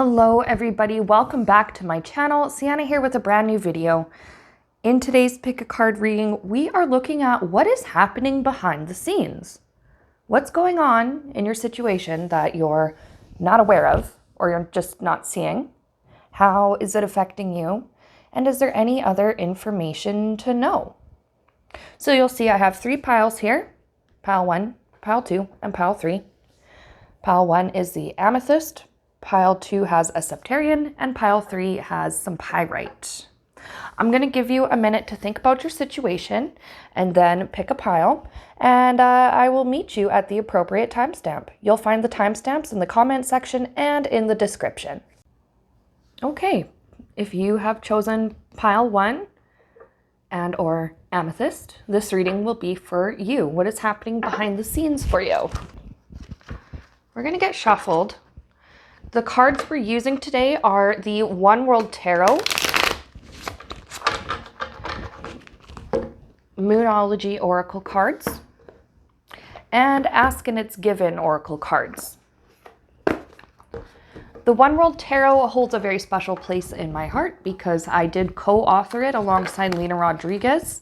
Hello everybody, welcome back to my channel. Sienna here with a brand new video. In today's pick a card reading, we are looking at what is happening behind the scenes. What's going on in your situation that you're not aware of or you're just not seeing? How is it affecting you? And is there any other information to know? So you'll see I have 3 piles here, pile 1, pile 2, and pile 3. Pile 1 is the amethyst. Pile 2 has a septarian, and pile 3 has some pyrite. I'm going to give you a minute to think about your situation and then pick a pile, and I will meet you at the appropriate timestamp. You'll find the timestamps in the comment section and in the description. Okay, if you have chosen pile 1 and or amethyst, this reading will be for you. What is happening behind the scenes for you? We're going to get shuffled. The cards we're using today are the One World Tarot, Moonology Oracle cards, and Ask and It's Given Oracle cards. The One World Tarot holds a very special place in my heart because I did co-author it alongside Lena Rodriguez.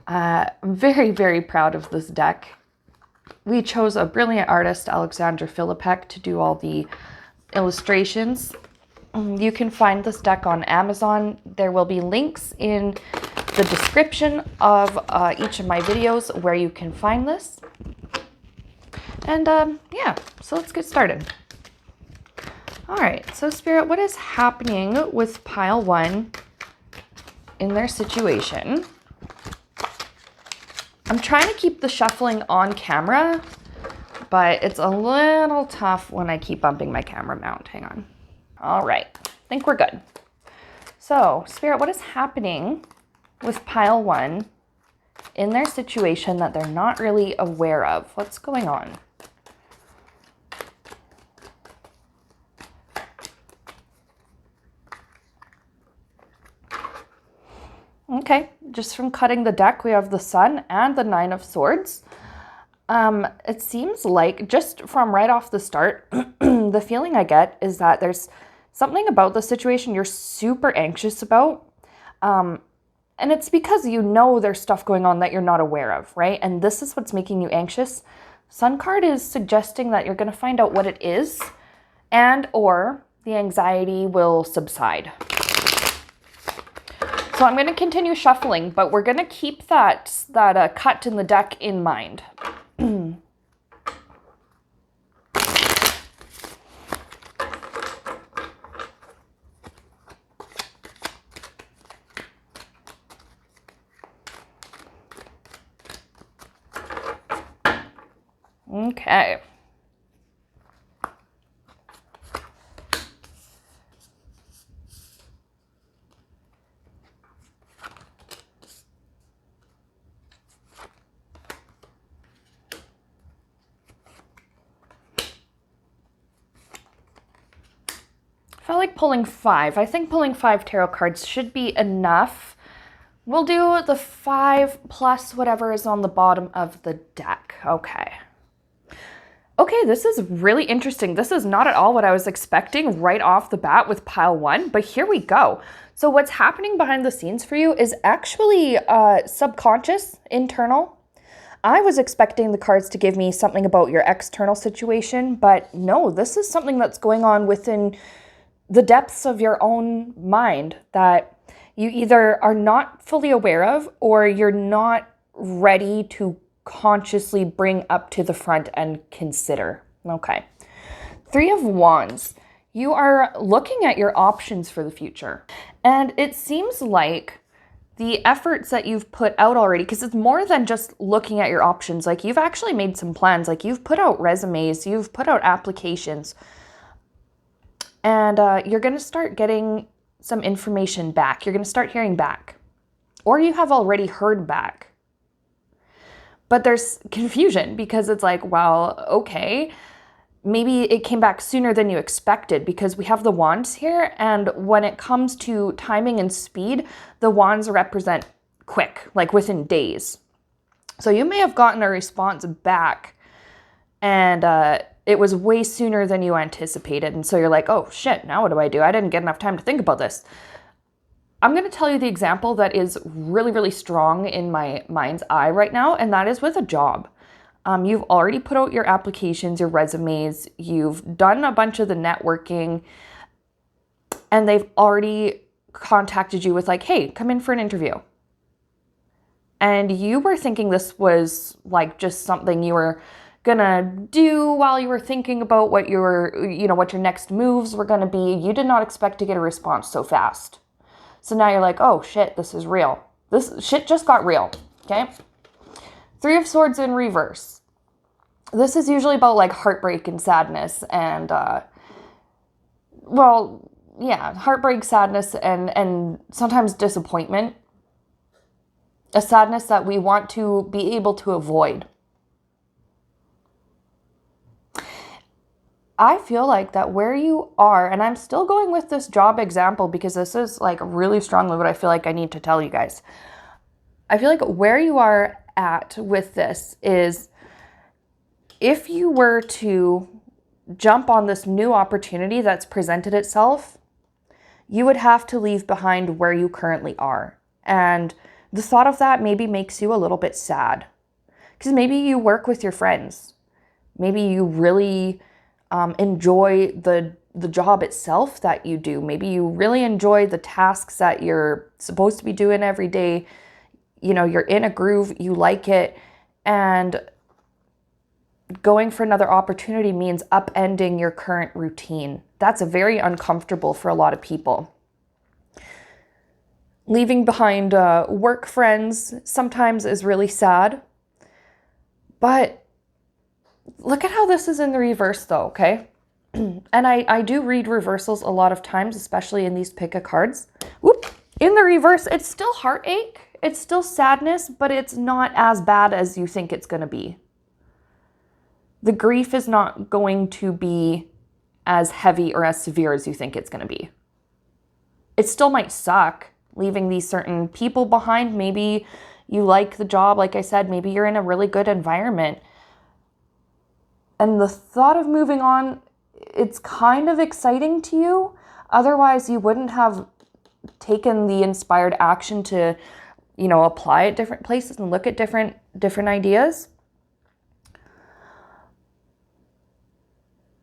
I'm very, very proud of this deck. We chose a brilliant artist, Alexandra Filipek, to do all the illustrations. You can find this deck on Amazon. There will be links in the description of each of my videos where you can find this. And yeah, so let's get started. All right, so Spirit, what is happening with pile 1 in their situation? I'm trying to keep the shuffling on camera, but it's a little tough when I keep bumping my camera mount. Hang on. All right, I think we're good. So, Spirit, what is happening with pile 1 in their situation that they're not really aware of? What's going on? Okay, just from cutting the deck, we have the Sun and the 9 of Swords. It seems like, just from right off the start, the feeling I get is that there's something about the situation you're super anxious about. And it's because you know there's stuff going on that you're not aware of, right? And this is what's making you anxious. Sun card is suggesting that you're going to find out what it is, and or the anxiety will subside. So I'm going to continue shuffling, but we're going to keep that cut in the deck in mind. Okay. I felt like pulling 5. I think pulling 5 tarot cards should be enough. We'll do the 5 plus whatever is on the bottom of the deck. Okay. Okay, this is really interesting. This is not at all what I was expecting right off the bat with pile 1, but here we go. So what's happening behind the scenes for you is actually subconscious, internal. I was expecting the cards to give me something about your external situation, but no, this is something that's going on within the depths of your own mind that you either are not fully aware of or you're not ready to consciously bring up to the front and consider. Okay. 3 of Wands. You are looking at your options for the future. And it seems like the efforts that you've put out already, because it's more than just looking at your options. Like you've actually made some plans. Like you've put out resumes, you've put out applications, and you're going to start getting some information back. You're going to start hearing back, or you have already heard back. But there's confusion because it's like, well, okay, maybe it came back sooner than you expected because we have the wands here. And when it comes to timing and speed, the wands represent quick, like within days. So you may have gotten a response back and it was way sooner than you anticipated. And so you're like, oh shit, now what do? I didn't get enough time to think about this. I'm going to tell you the example that is really, really strong in my mind's eye right now, and that is with a job. You've already put out your applications, your resumes, you've done a bunch of the networking, and they've already contacted you with like, hey, come in for an interview. And you were thinking this was like just something you were gonna do while you were thinking about what your next moves were gonna be. You did not expect to get a response so fast. So now you're like, oh shit, this is real. This shit just got real, okay? 3 of Swords in reverse. This is usually about like heartbreak and sadness and, heartbreak, sadness, and sometimes disappointment. A sadness that we want to be able to avoid. I feel like that where you are, and I'm still going with this job example because this is like really strongly what I feel like I need to tell you guys. I feel like where you are at with this is if you were to jump on this new opportunity that's presented itself, you would have to leave behind where you currently are. And the thought of that maybe makes you a little bit sad because maybe you work with your friends. Maybe you really enjoy the job itself that you do. Maybe you really enjoy the tasks that you're supposed to be doing every day. You know, you're in a groove, you like it, and going for another opportunity means upending your current routine. That's very uncomfortable for a lot of people. Leaving behind work friends sometimes is really sad, but look at how this is in the reverse though, okay? And I do read reversals a lot of times, especially in these pick a cards. Whoop! In the reverse, it's still heartache, it's still sadness, but it's not as bad as you think it's going to be. The grief is not going to be as heavy or as severe as you think it's going to be. It still might suck leaving these certain people behind. Maybe you like the job, like I said, maybe you're in a really good environment. And the thought of moving on, it's kind of exciting to you. Otherwise, you wouldn't have taken the inspired action to, apply at different places and look at different ideas.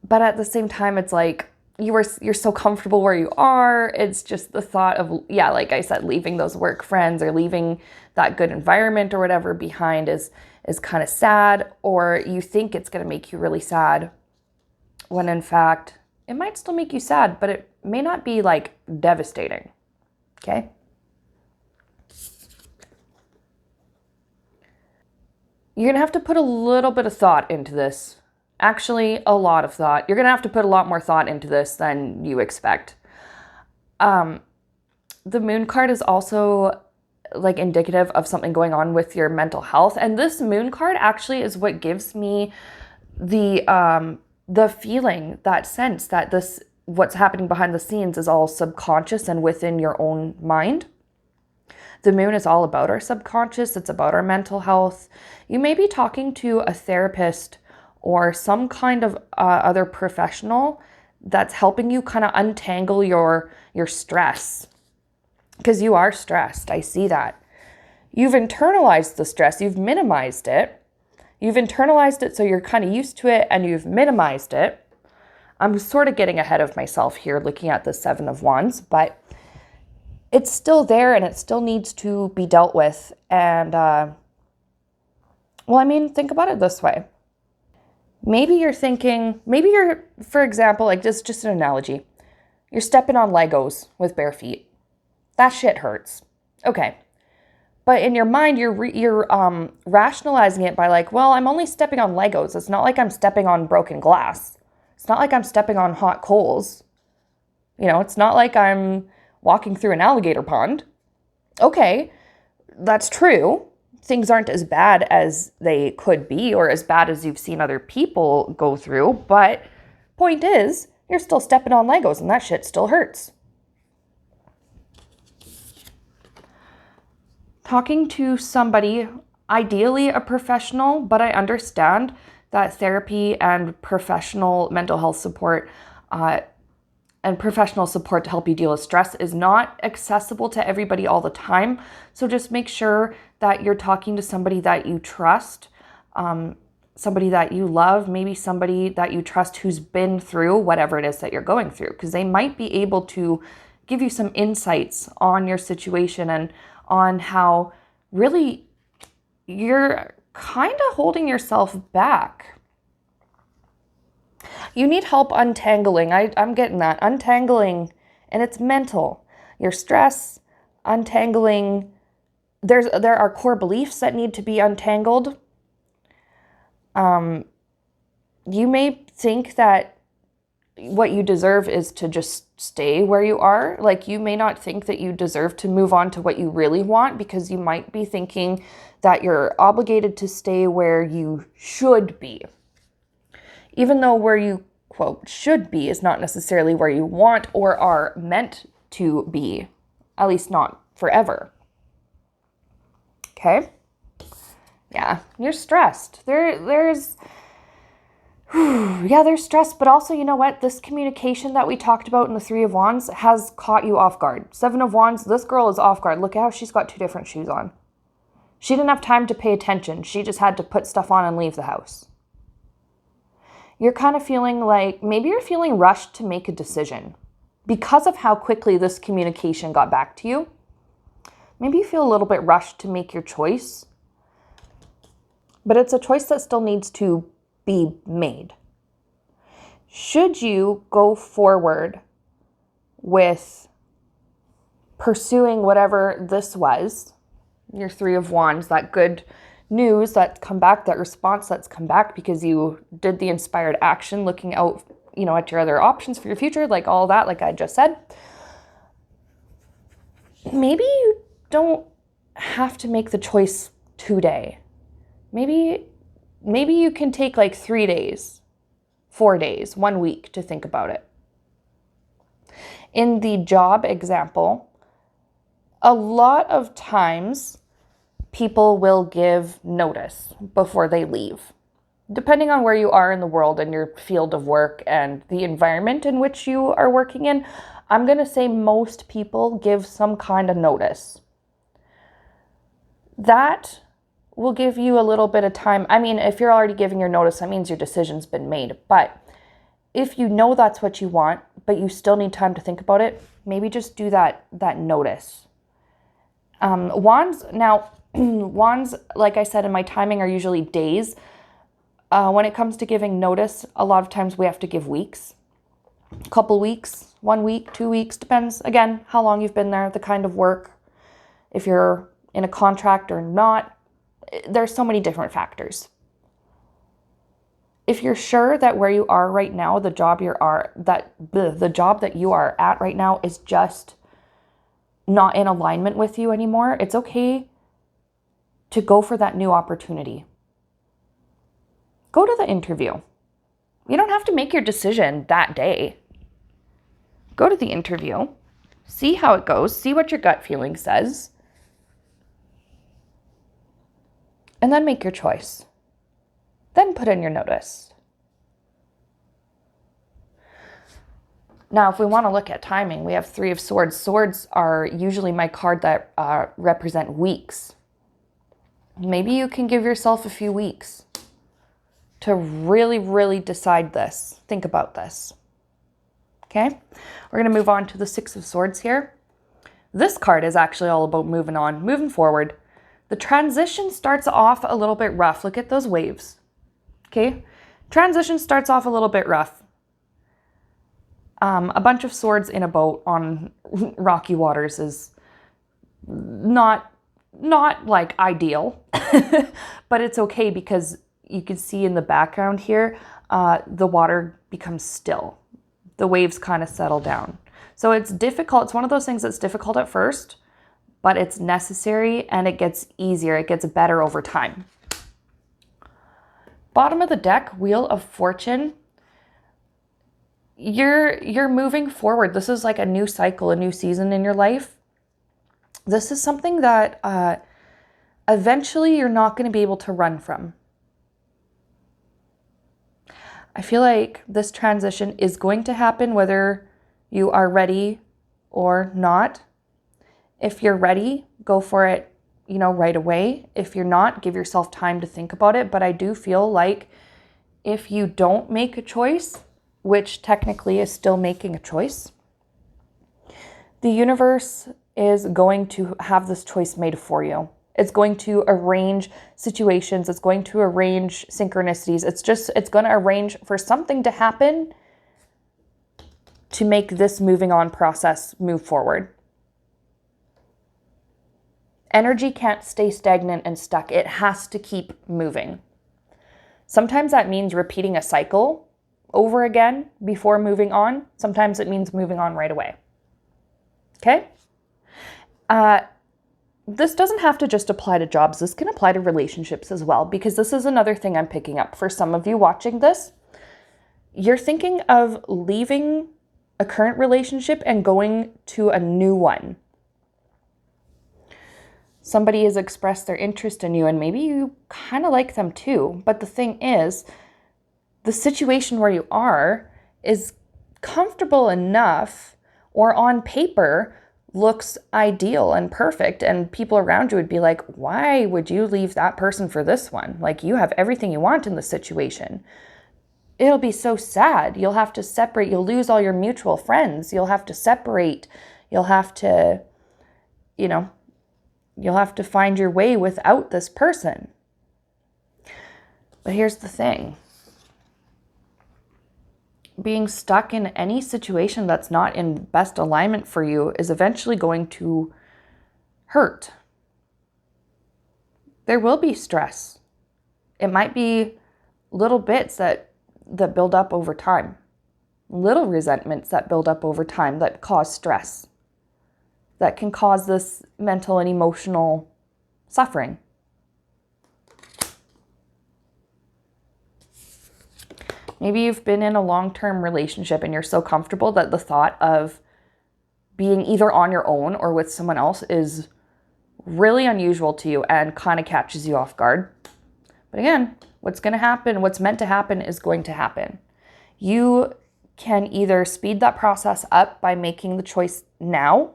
But at the same time, it's like you're so comfortable where you are. It's just the thought of, like I said, leaving those work friends or leaving that good environment or whatever behind is kind of sad, or you think it's going to make you really sad when in fact it might still make you sad, but it may not be like devastating. Okay? You're going to have to put a little bit of thought into this. Actually, a lot of thought. You're going to have to put a lot more thought into this than you expect. The moon card is also like indicative of something going on with your mental health. And this moon card actually is what gives me the feeling, that sense that what's happening behind the scenes is all subconscious and within your own mind. The moon is all about our subconscious. It's about our mental health. You may be talking to a therapist or some kind of other professional that's helping you kind of untangle your stress. Because you are stressed. I see that. You've internalized the stress. You've minimized it. You've internalized it so you're kind of used to it and you've minimized it. I'm sort of getting ahead of myself here looking at the 7 of Wands, but it's still there and it still needs to be dealt with. And, think about it this way. Maybe you're, for example, like just an analogy. You're stepping on Legos with bare feet. That shit hurts. Okay. But in your mind, you're rationalizing it by like, well, I'm only stepping on Legos. It's not like I'm stepping on broken glass. It's not like I'm stepping on hot coals. It's not like I'm walking through an alligator pond. Okay, that's true. Things aren't as bad as they could be or as bad as you've seen other people go through. But point is, you're still stepping on Legos and that shit still hurts. Talking to somebody, ideally a professional, but I understand that therapy and professional mental health support and professional support to help you deal with stress is not accessible to everybody all the time. So just make sure that you're talking to somebody that you trust, somebody that you love, maybe somebody that you trust who's been through whatever it is that you're going through, because they might be able to give you some insights on your situation and on how really you're kind of holding yourself back. You need help untangling. I'm getting that. Untangling, and it's mental. Your stress, untangling. There are core beliefs that need to be untangled. You may think that what you deserve is to just stay where you are. Like, you may not think that you deserve to move on to what you really want, because you might be thinking that you're obligated to stay where you should be. Even though where you, quote, should be is not necessarily where you want or are meant to be, at least not forever. Okay? Yeah, you're stressed. There's stress, but also, you know what? This communication that we talked about in the Three of Wands has caught you off guard. Seven of Wands, this girl is off guard. Look at how she's got 2 different shoes on. She didn't have time to pay attention. She just had to put stuff on and leave the house. You're kind of feeling like, maybe you're feeling rushed to make a decision because of how quickly this communication got back to you. Maybe you feel a little bit rushed to make your choice, but it's a choice that still needs to be made. Should you go forward with pursuing whatever this was, your Three of Wands, that good news that's come back, that response that's come back because you did the inspired action, looking out, at your other options for your future, like all that, like I just said. Maybe you don't have to make the choice today. Maybe you can take like 3 days, 4 days, 1 week to think about it. In the job example, a lot of times people will give notice before they leave. Depending on where you are in the world and your field of work and the environment in which you are working in, I'm going to say most people give some kind of notice. That will give you a little bit of time. I mean, if you're already giving your notice, that means your decision's been made. But if you know that's what you want, but you still need time to think about it, maybe just do that notice. Wands, like I said in my timing, are usually days. When it comes to giving notice, a lot of times we have to give weeks. A couple weeks, 1 week, 2 weeks, depends, again, how long you've been there, the kind of work, if you're in a contract or not. There's so many different factors. If you're sure that where you are right now, the job that you are at right now is just not in alignment with you anymore, it's okay to go for that new opportunity. Go to the interview. You don't have to make your decision that day. Go to the interview, see how it goes, see what your gut feeling says, and then make your choice. Then put in your notice. Now, if we want to look at timing, we have Three of Swords. Swords are usually my card that represent weeks. Maybe you can give yourself a few weeks to really, really decide this. Think about this. Okay? We're going to move on to the Six of Swords here. This card is actually all about moving on, moving forward. The transition starts off a little bit rough. Look at those waves. Okay? Transition starts off a little bit rough. A bunch of swords in a boat on rocky waters is not like ideal, but it's okay because you can see in the background here, the water becomes still. The waves kind of settle down. So it's difficult. It's one of those things that's difficult at first, but it's necessary and it gets easier. It gets better over time. Bottom of the deck, Wheel of Fortune. You're moving forward. This is like a new cycle, a new season in your life. This is something that eventually you're not going to be able to run from. I feel like this transition is going to happen whether you are ready or not. If you're ready, go for it, right away. If you're not, give yourself time to think about it. But I do feel like if you don't make a choice, which technically is still making a choice, the universe is going to have this choice made for you. It's going to arrange situations. It's going to arrange synchronicities. It's going to arrange for something to happen to make this moving on process move forward. Energy can't stay stagnant and stuck. It has to keep moving. Sometimes that means repeating a cycle over again before moving on. Sometimes it means moving on right away. Okay? This doesn't have to just apply to jobs. This can apply to relationships as well, because this is another thing I'm picking up for some of you watching this. You're thinking of leaving a current relationship and going to a new one. Somebody has expressed their interest in you and maybe you kind of like them too. But the thing is, the situation where you are is comfortable enough, or on paper looks ideal and perfect, and people around you would be like, why would you leave that person for this one? Like, you have everything you want in the situation. It'll be so sad. You'll have to separate. You'll lose all your mutual friends. You'll have to separate. You'll have to, you'll have to find your way without this person. But here's the thing. Being stuck in any situation that's not in best alignment for you is eventually going to hurt. There will be stress. It might be little bits that build up over time. Little resentments that build up over time that cause stress. That can cause this mental and emotional suffering. Maybe you've been in a long-term relationship and you're so comfortable that the thought of being either on your own or with someone else is really unusual to you and kind of catches you off guard. But again, what's going to happen, what's meant to happen is going to happen. You can either speed that process up by making the choice now,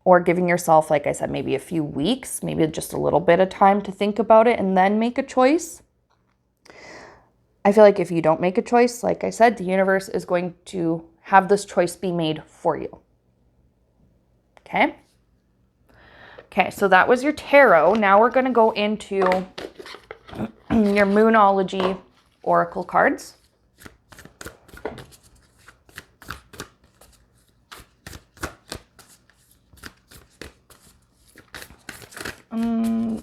or giving yourself, like I said, maybe a few weeks, maybe just a little bit of time to think about it and then make a choice. I feel like if you don't make a choice, like I said, the universe is going to have this choice be made for you. Okay? Okay, so that was your tarot. Now we're going to go into your Moonology oracle cards.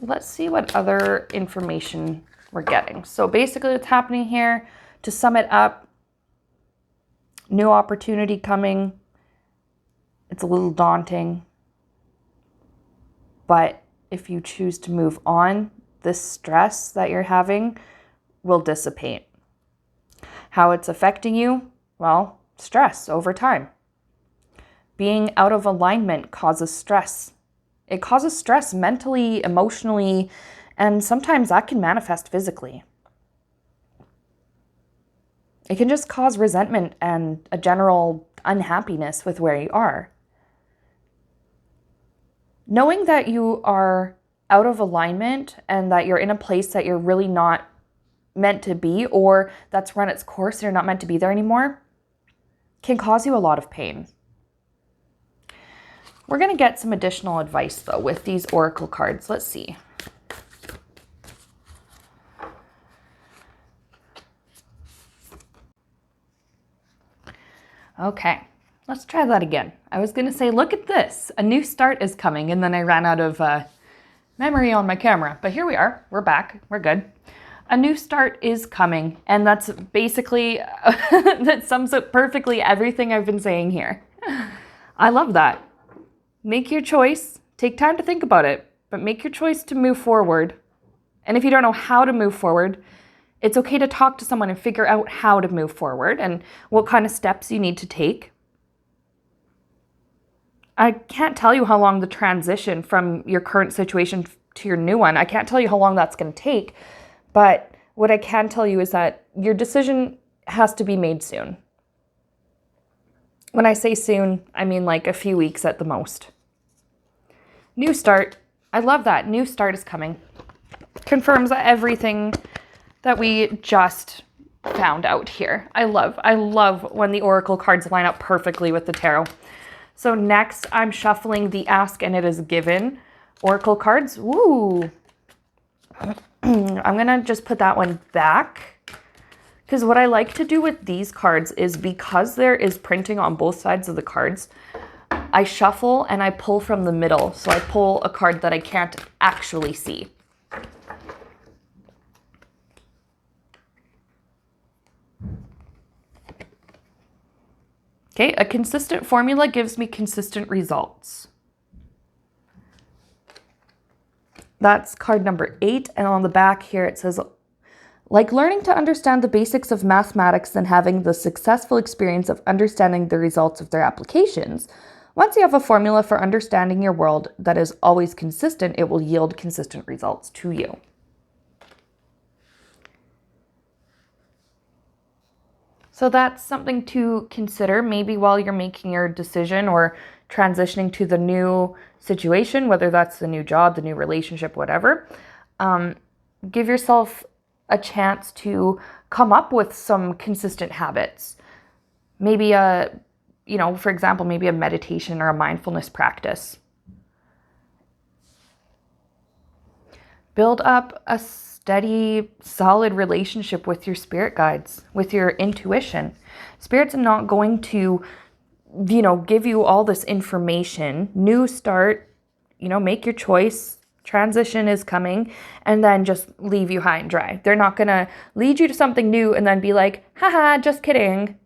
Let's see what other information we're getting. So basically what's happening here, to sum it up, new opportunity coming. It's a little daunting, but if you choose to move on, this stress that you're having will dissipate. How it's affecting you? Well, stress over time. Being out of alignment causes stress. It causes stress mentally, emotionally, and sometimes that can manifest physically. It can just cause resentment and a general unhappiness with where you are. Knowing that you are out of alignment and that you're in a place that you're really not meant to be, or that's run its course and you're not meant to be there anymore, can cause you a lot of pain. We're going to get some additional advice, though, with these oracle cards. Let's see. Okay, let's try that again. I was going to say, look at this. A new start is coming, and then I ran out of memory on my camera. But here we are. We're back. We're good. A new start is coming, and that's basically, that sums up perfectly everything I've been saying here. I love that. Make your choice. Take time to think about it, but make your choice to move forward. And if you don't know how to move forward, it's okay to talk to someone and figure out how to move forward and what kind of steps you need to take. I can't tell you how long the transition from your current situation to your new one, I can't tell you how long that's going to take, but what I can tell you is that your decision has to be made soon. When I say soon, I mean like a few weeks at the most. New start. I love that. New start is coming. Confirms everything that we just found out here. I love when the oracle cards line up perfectly with the tarot. So next I'm shuffling the Ask and It Is Given oracle cards. Woo! I'm gonna just put that one back. Because what I like to do with these cards is, because there is printing on both sides of the cards, I shuffle and I pull from the middle. So I pull a card that I can't actually see. Okay, a consistent formula gives me consistent results. That's card number 8. And on the back here it says, like learning to understand the basics of mathematics and having the successful experience of understanding the results of their applications. Once you have a formula for understanding your world that is always consistent, it will yield consistent results to you. So that's something to consider maybe while you're making your decision or transitioning to the new situation, whether that's the new job, the new relationship, whatever. Give yourself a chance to come up with some consistent habits. Maybe for example, maybe a meditation or a mindfulness practice. Build up a steady, solid relationship with your spirit guides, with your intuition. Spirit's not going to, give you all this information. New start, make your choice. Transition is coming, and then just leave you high and dry. They're not going to lead you to something new and then be like, haha, just kidding.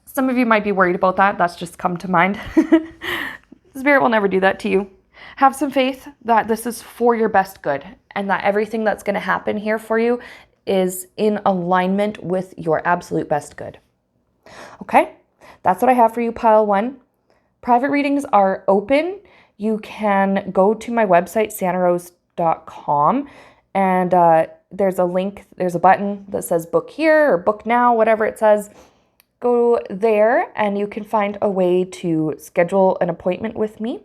Some of you might be worried about that. That's just come to mind. Spirit will never do that to you. Have some faith that this is for your best good and that everything that's going to happen here for you is in alignment with your absolute best good. Okay, that's what I have for you, pile 1. Private readings are open. You can go to my website, santarose.com, and there's a link, there's a button that says book here or book now, whatever it says. Go there and you can find a way to schedule an appointment with me.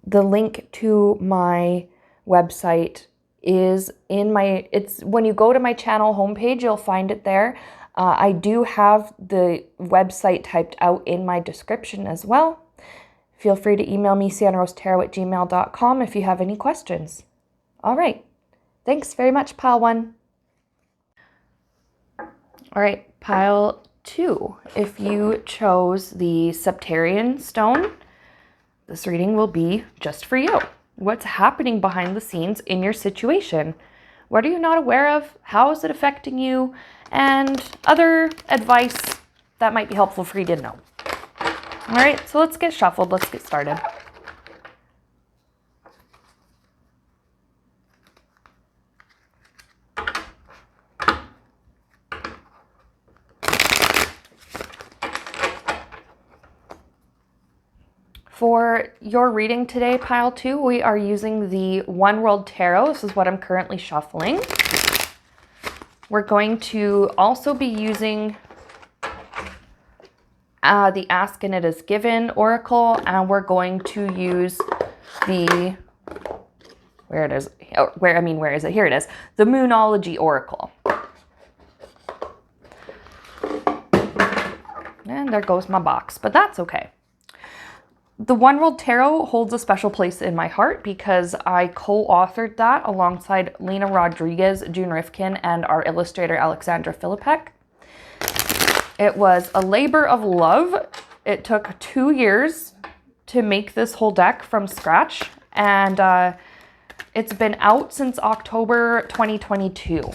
The link to my website is when you go to my channel homepage, you'll find it there. I do have the website typed out in my description as well. Feel free to email me, santarosetarot@gmail.com, if you have any questions. All right. Thanks very much, pile 1. All right, pile 2. If you chose the Septarian stone, this reading will be just for you. What's happening behind the scenes in your situation? What are you not aware of? How is it affecting you? And other advice that might be helpful for you to know. All right, so let's get shuffled. Let's get started. For your reading today, pile 2, we are using the One World Tarot. This is what I'm currently shuffling. We're going to also be using the Ask and It Is Given oracle, and we're going to use the, where is it? Here it is, the Moonology oracle. And there goes my box, but that's okay. The One World Tarot holds a special place in my heart because I co-authored that alongside Lena Rodriguez, June Rifkin, and our illustrator Alexandra Filipek. It was a labor of love. It took 2 years to make this whole deck from scratch, and it's been out since October 2022.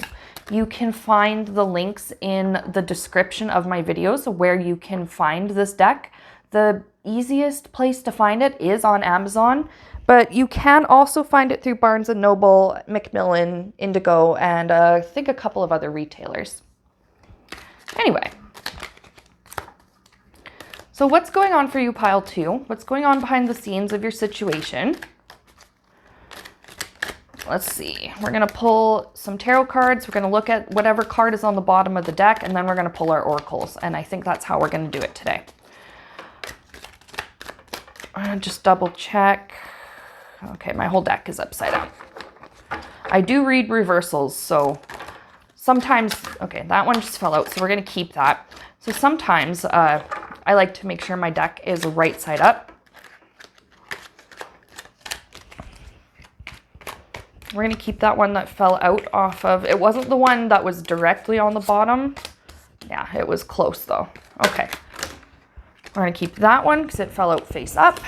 You can find the links in the description of my videos where you can find this deck. The easiest place to find it is on Amazon, but you can also find it through Barnes & Noble, Macmillan, Indigo, and I think a couple of other retailers. Anyway, so what's going on for you, pile 2? What's going on behind the scenes of your situation? let's see. We're going to pull some tarot cards. We're going to look at whatever card is on the bottom of the deck, and then we're going to pull our oracles. And I think that's how we're going to do it today. Just double check. Okay, my whole deck is upside down. I do read reversals, so sometimes, okay, that one just fell out, so we're going to keep that. So sometimes I like to make sure my deck is right side up. We're going to keep that one that fell out off of, it wasn't the one that was directly on the bottom. Yeah, it was close though. Okay. We're going to keep that one because it fell out face up.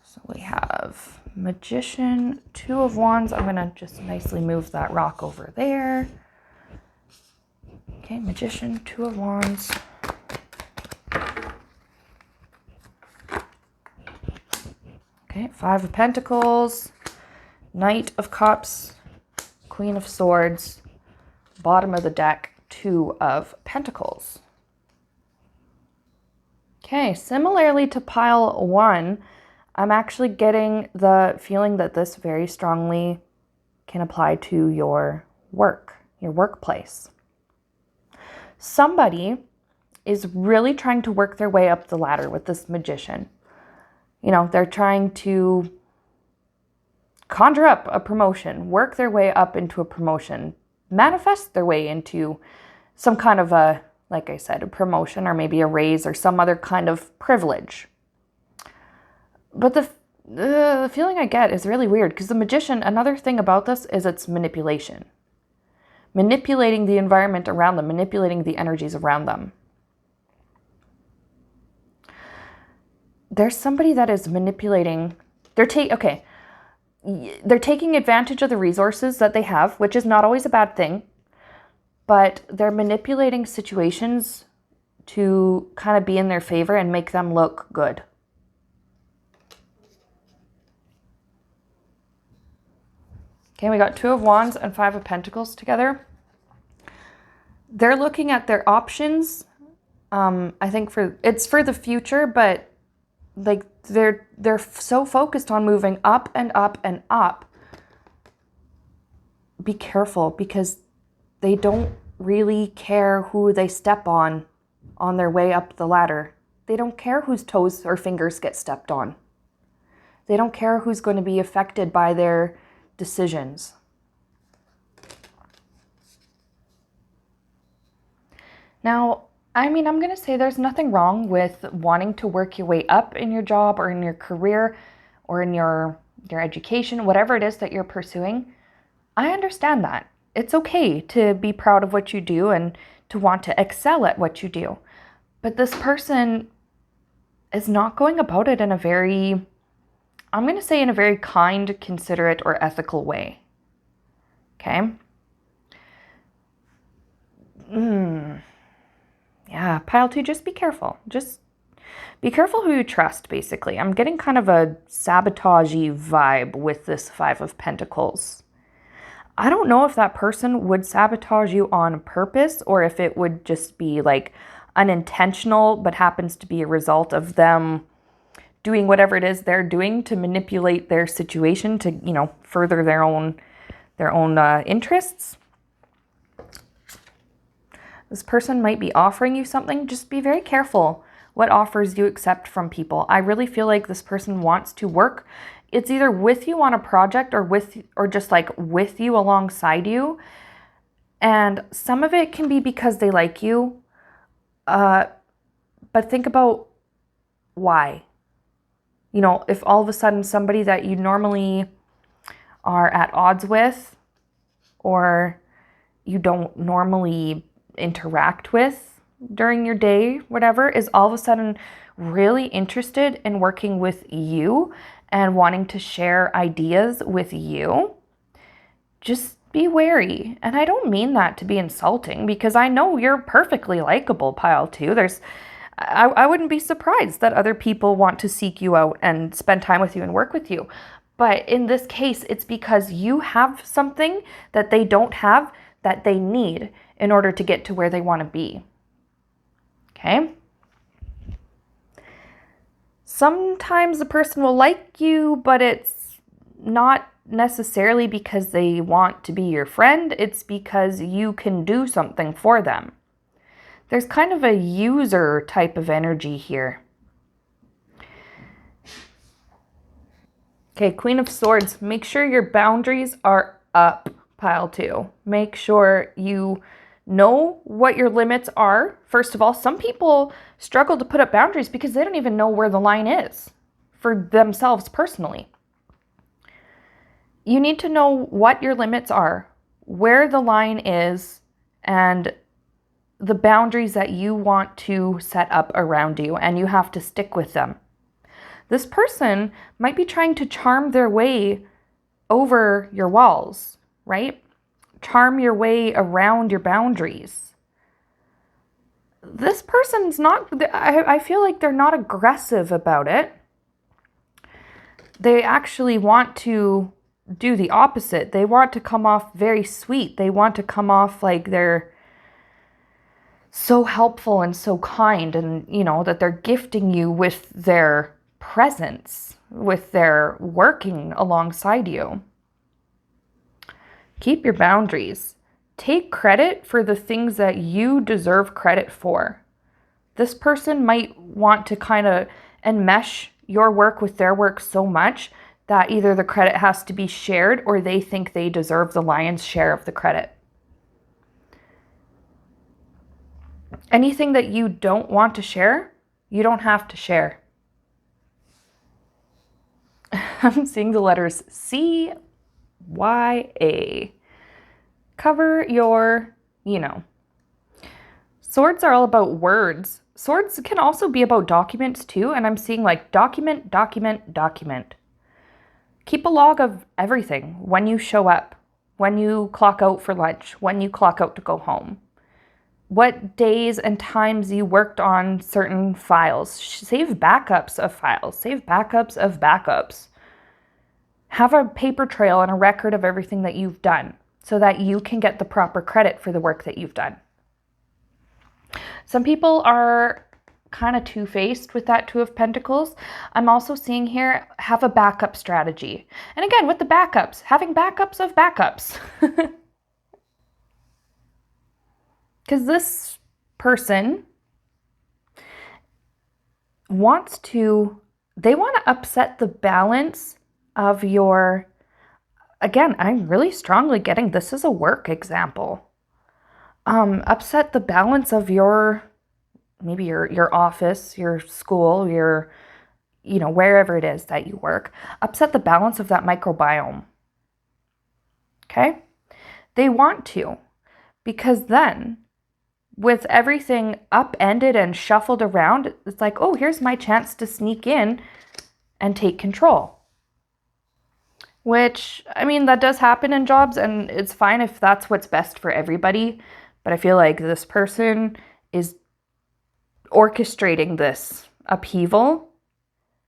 So we have Magician, Two of Wands. I'm going to just nicely move that rock over there. Okay, Magician, Two of Wands. Okay, Five of Pentacles, Knight of Cups, Queen of Swords, bottom of the deck, Two of Pentacles. Okay, similarly to pile one, I'm actually getting the feeling that this very strongly can apply to your work, your workplace. Somebody is really trying to work their way up the ladder with this Magician. You know, they're trying to conjure up a promotion, work their way up into a promotion, manifest their way into some kind of a, like I said, a promotion or maybe a raise or some other kind of privilege. But the feeling I get is really weird because the Magician, another thing about this is it's manipulation. Manipulating the environment around them, manipulating the energies around them. There's somebody that is manipulating, they're taking advantage of the resources that they have, which is not always a bad thing, but they're manipulating situations to kind of be in their favor and make them look good. Okay, we got Two of Wands and Five of Pentacles together. They're looking at their options. I think it's for the future, but like they're so focused on moving up and up and up. Be careful because they don't really care who they step on their way up the ladder. They don't care whose toes or fingers get stepped on. They don't care who's going to be affected by their decisions. Now, I mean, I'm going to say there's nothing wrong with wanting to work your way up in your job or in your career or in your education, whatever it is that you're pursuing. I understand that. It's okay to be proud of what you do and to want to excel at what you do. But this person is not going about it in a very, I'm going to say in a very kind, considerate, or ethical way. Okay? Yeah, pile two, just be careful. Just be careful who you trust, basically. I'm getting kind of a sabotage-y vibe with this Five of Pentacles. I don't know if that person would sabotage you on purpose or if it would just be like unintentional, but happens to be a result of them doing whatever it is they're doing to manipulate their situation to, you know, further their own interests. This person might be offering you something. Just be very careful what offers you accept from people. I really feel like this person wants to work. It's either with you on a project or just like with you alongside you. And some of it can be because they like you. But think about why. You know, if all of a sudden somebody that you normally are at odds with or you don't normally interact with during your day, whatever, is all of a sudden really interested in working with you and wanting to share ideas with you, just be wary. And I don't mean that to be insulting because I know you're perfectly likable, pile two. I wouldn't be surprised that other people want to seek you out and spend time with you and work with you. But in this case, it's because you have something that they don't have that they need in order to get to where they want to be. Okay? Sometimes the person will like you, but it's not necessarily because they want to be your friend, it's because you can do something for them. There's kind of a user type of energy here. Okay, Queen of Swords, make sure your boundaries are up, pile 2. Make sure you know what your limits are. First of all, some people struggle to put up boundaries because they don't even know where the line is for themselves personally. You need to know what your limits are, where the line is, and the boundaries that you want to set up around you, and you have to stick with them. This person might be trying to charm their way over your walls, right? Charm your way around your boundaries. This person's not, I feel like they're not aggressive about it. They actually want to do the opposite. They want to come off very sweet. They want to come off like they're so helpful and so kind, and, you know, that they're gifting you with their presence, with their working alongside you. Keep your boundaries. Take credit for the things that you deserve credit for. This person might want to kind of enmesh your work with their work so much that either the credit has to be shared or they think they deserve the lion's share of the credit. Anything that you don't want to share, you don't have to share. I'm seeing the letters CYA. Cover your, you know. Swords are all about words. Swords can also be about documents too, and I'm seeing like document, document, document. Keep a log of everything. When you show up, when you clock out for lunch, when you clock out to go home. What days and times you worked on certain files. Save backups of files. Save backups of backups. Have a paper trail and a record of everything that you've done so that you can get the proper credit for the work that you've done. Some people are kind of two-faced with that Two of Pentacles. I'm also seeing here, have a backup strategy. And again, with the backups, having backups of backups. Because this person wants to upset the balance of your, again, I'm really strongly getting this is a work example. Upset the balance of your, maybe your office, your school, your, you know, wherever it is that you work. Upset the balance of that microbiome. Okay? They want to, because then with everything upended and shuffled around, it's like, oh, here's my chance to sneak in and take control. Which, I mean, that does happen in jobs, and it's fine if that's what's best for everybody. But I feel like this person is orchestrating this upheaval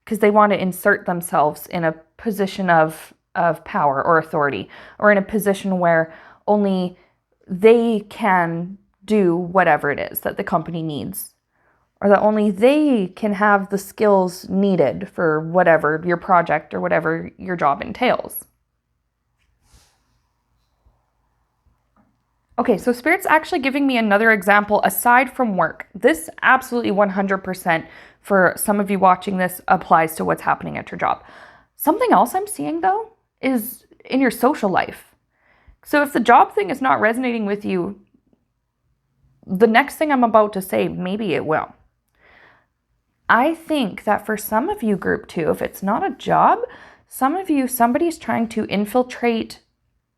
because they want to insert themselves in a position of power or authority, or in a position where only they can do whatever it is that the company needs, or that only they can have the skills needed for whatever your project or whatever your job entails. Okay, so Spirit's actually giving me another example aside from work. This absolutely 100% for some of you watching this applies to what's happening at your job. Something else I'm seeing though is in your social life. So if the job thing is not resonating with you, the next thing I'm about to say, maybe it will. I think that for some of you, group 2, if it's not a job, some of you, somebody's trying to infiltrate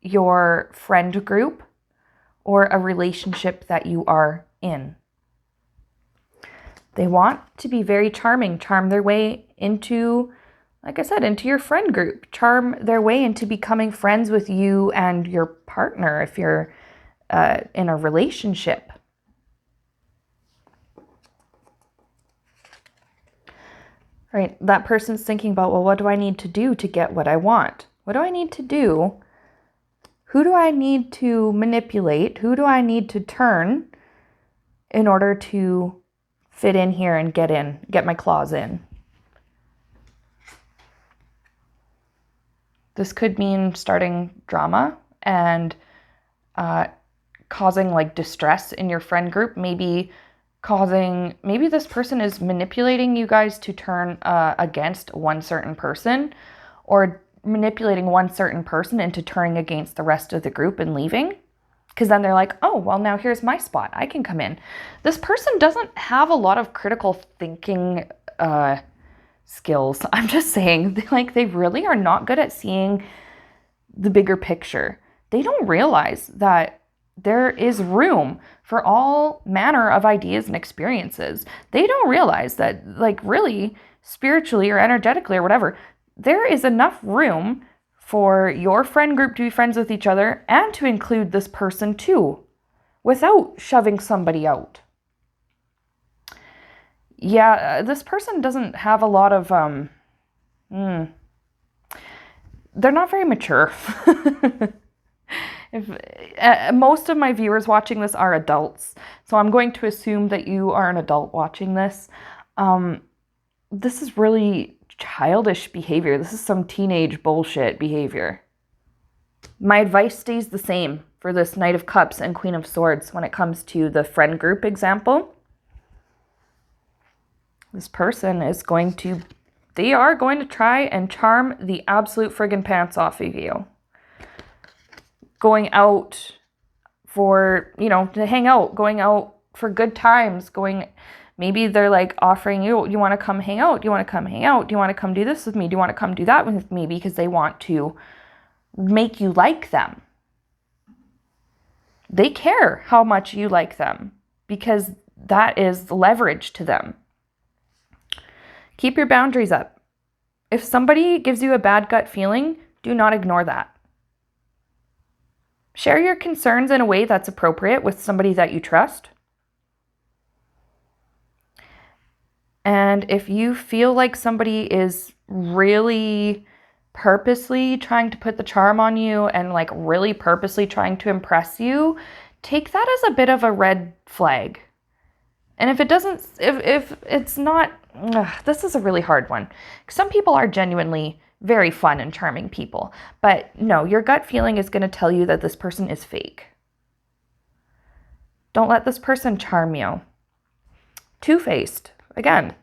your friend group or a relationship that you are in. They want to be very charming, charm their way into, like I said, into your friend group, charm their way into becoming friends with you and your partner if you're in a relationship. Right, that person's thinking about, well, what do I need to do to get what I want? What do I need to do? Who do I need to manipulate? Who do I need to turn in order to fit in here and get my claws in? This could mean starting drama and causing like distress in your friend group. Maybe this person is manipulating you guys to turn against one certain person, or manipulating one certain person into turning against the rest of the group and leaving. Because then they're like, oh, well, now here's my spot. I can come in. This person doesn't have a lot of critical thinking skills. I'm just saying, like, they really are not good at seeing the bigger picture. They don't realize that there is room for all manner of ideas and experiences. They don't realize that, like, really, spiritually or energetically or whatever, there is enough room for your friend group to be friends with each other and to include this person too, without shoving somebody out. Yeah, this person doesn't have a lot of, they're not very mature. Most of my viewers watching this are adults, so I'm going to assume that you are an adult watching this. This is really childish behavior. This is some teenage bullshit behavior. My advice stays the same for this Knight of Cups and Queen of Swords when it comes to the friend group example. This person is they are going to try and charm the absolute friggin' pants off of you. Going out for, to hang out, going out for good times, maybe they're like offering you want to come hang out? Do you want to come hang out? Do you want to come do this with me? Do you want to come do that with me? Because they want to make you like them. They care how much you like them because that is leverage to them. Keep your boundaries up. If somebody gives you a bad gut feeling, do not ignore that. Share your concerns in a way that's appropriate with somebody that you trust. And if you feel like somebody is really purposely trying to put the charm on you and like really purposely trying to impress you, take that as a bit of a red flag. And if it's not, this is a really hard one. Some people are genuinely very fun and charming people, but no, your gut feeling is going to tell you that this person is fake. Don't let this person charm you. Two-faced. Again,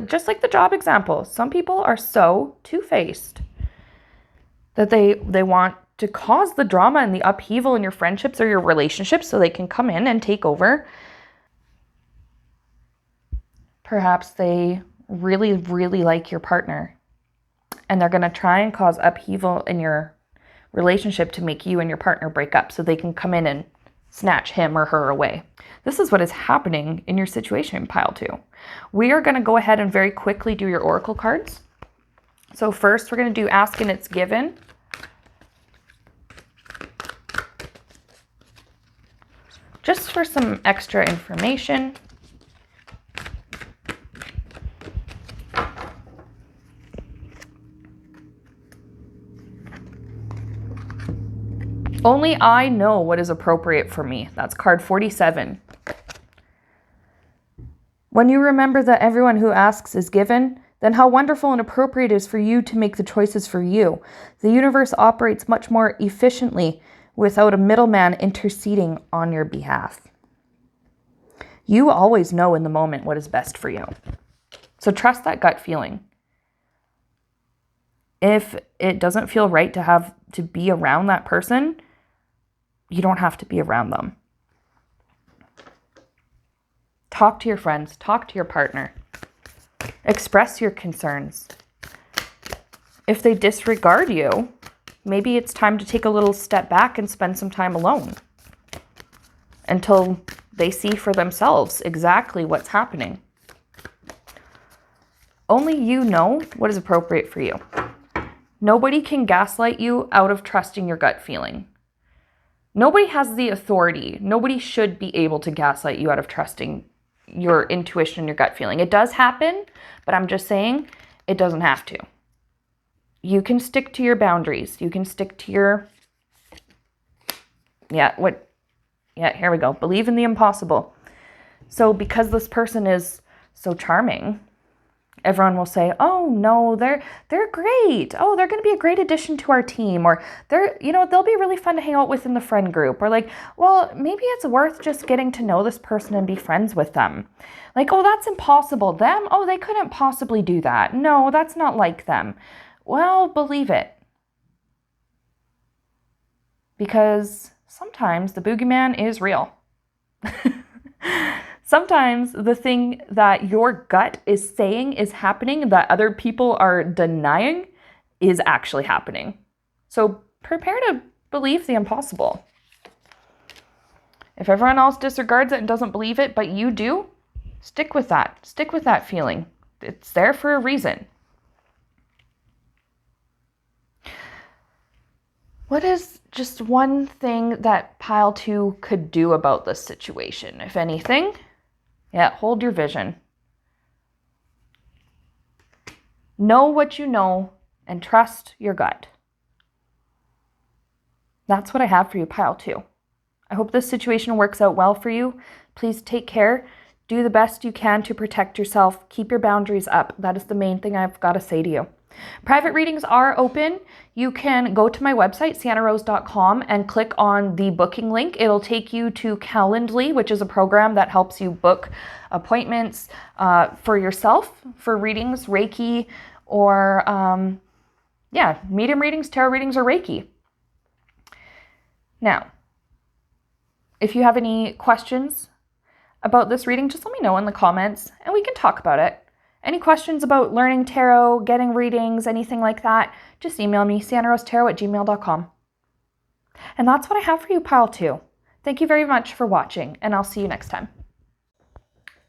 just like the job example, some people are so two-faced that they want to cause the drama and the upheaval in your friendships or your relationships so they can come in and take over. Perhaps they really, really like your partner and they're going to try and cause upheaval in your relationship to make you and your partner break up so they can come in and snatch him or her away. This is what is happening in your situation, pile 2. We are going to go ahead and very quickly do your oracle cards. So first we're going to do ask and it's given. Just for some extra information. Only I know what is appropriate for me. That's card 47. When you remember that everyone who asks is given, then how wonderful and appropriate it is for you to make the choices for you. The universe operates much more efficiently without a middleman interceding on your behalf. You always know in the moment what is best for you. So trust that gut feeling. If it doesn't feel right to be around that person, you don't have to be around them. Talk to your friends, talk to your partner. Express your concerns. If they disregard you, maybe it's time to take a little step back and spend some time alone until they see for themselves exactly what's happening. Only you know what is appropriate for you. Nobody can gaslight you out of trusting your gut feeling. Nobody has the authority. Nobody should be able to gaslight you out of trusting your intuition and your gut feeling. It does happen, but I'm just saying it doesn't have to. You can stick to your boundaries. You can stick to your, here we go. Believe in the impossible. So because this person is so charming Everyone will say, "Oh no, they're great. Oh, they're going to be a great addition to our team," or they'll be really fun to hang out with in the friend group, or like, "Well, maybe it's worth just getting to know this person and be friends with them." Like, "Oh, that's impossible. Them? Oh, they couldn't possibly do that. No, that's not like them." Well, believe it. Because sometimes the boogeyman is real. Sometimes the thing that your gut is saying is happening that other people are denying is actually happening. So prepare to believe the impossible. If everyone else disregards it and doesn't believe it, but you do, stick with that. Stick with that feeling. It's there for a reason. What is just one thing that pile 2 could do about this situation, if anything? Yeah, hold your vision. Know what you know and trust your gut. That's what I have for you, pile 2. I hope this situation works out well for you. Please take care. Do the best you can to protect yourself. Keep your boundaries up. That is the main thing I've got to say to you. Private readings are open. You can go to my website, siennarose.com, and click on the booking link. It'll take you to Calendly, which is a program that helps you book appointments for yourself, for readings, Reiki, or medium readings, tarot readings, or Reiki. Now, if you have any questions about this reading, just let me know in the comments and we can talk about it. Any questions about learning tarot, getting readings, anything like that, just email me, siennarosetarot@gmail.com. And that's what I have for you, pile 2. Thank you very much for watching, and I'll see you next time.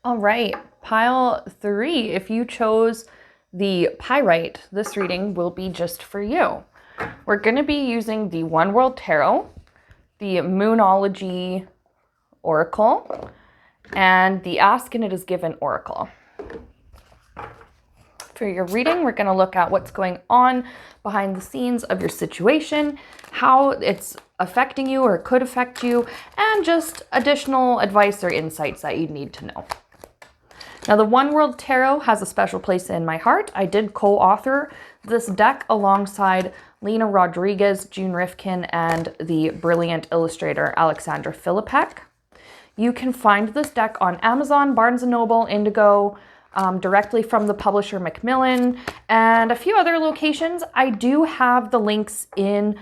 All right, pile 3, if you chose the pyrite, this reading will be just for you. We're going to be using the One World Tarot, the Moonology Oracle, and the Ask and It Is Given Oracle. For your reading, we're going to look at what's going on behind the scenes of your situation, how it's affecting you or could affect you, and just additional advice or insights that you need to know. Now, the One World Tarot has a special place in my heart. I did co-author this deck alongside Lena Rodriguez, June Rifkin, and the brilliant illustrator Alexandra Filipek. You can find this deck on Amazon, Barnes & Noble, Indigo, directly from the publisher Macmillan, and a few other locations. I do have the links in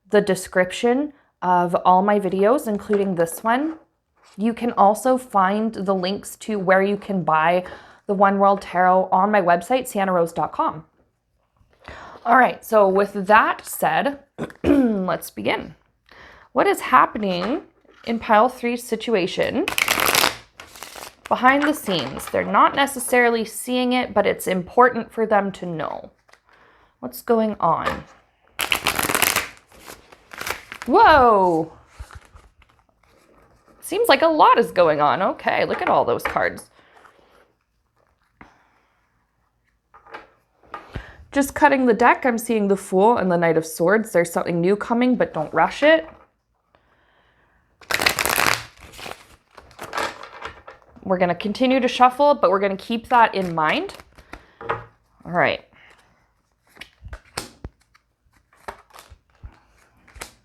the description of all my videos, including this one. You can also find the links to where you can buy the One World Tarot on my website, siennarose.com. All right, so with that said, let's begin. What is happening in pile 3's situation behind the scenes? They're not necessarily seeing it, but it's important for them to know. What's going on? Whoa! Seems like a lot is going on. Okay, look at all those cards. Just cutting the deck, I'm seeing the Fool and the Knight of Swords. There's something new coming, but don't rush it. We're going to continue to shuffle, but we're going to keep that in mind. All right.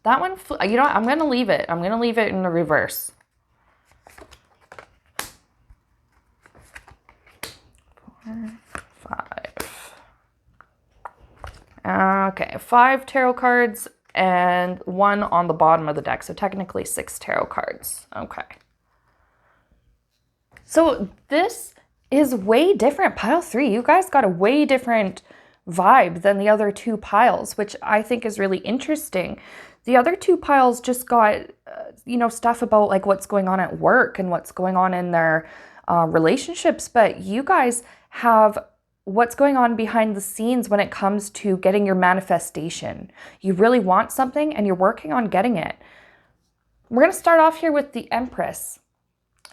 That one, you know what? I'm going to leave it. I'm going to leave it in the reverse. 4, 5. Okay, 5 tarot cards and 1 on the bottom of the deck. So technically 6 tarot cards. Okay. So this is way different. Pile 3, you guys got a way different vibe than the other 2 piles, which I think is really interesting. The other 2 piles just got, stuff about like what's going on at work and what's going on in their relationships. But you guys have what's going on behind the scenes when it comes to getting your manifestation. You really want something and you're working on getting it. We're going to start off here with the Empress.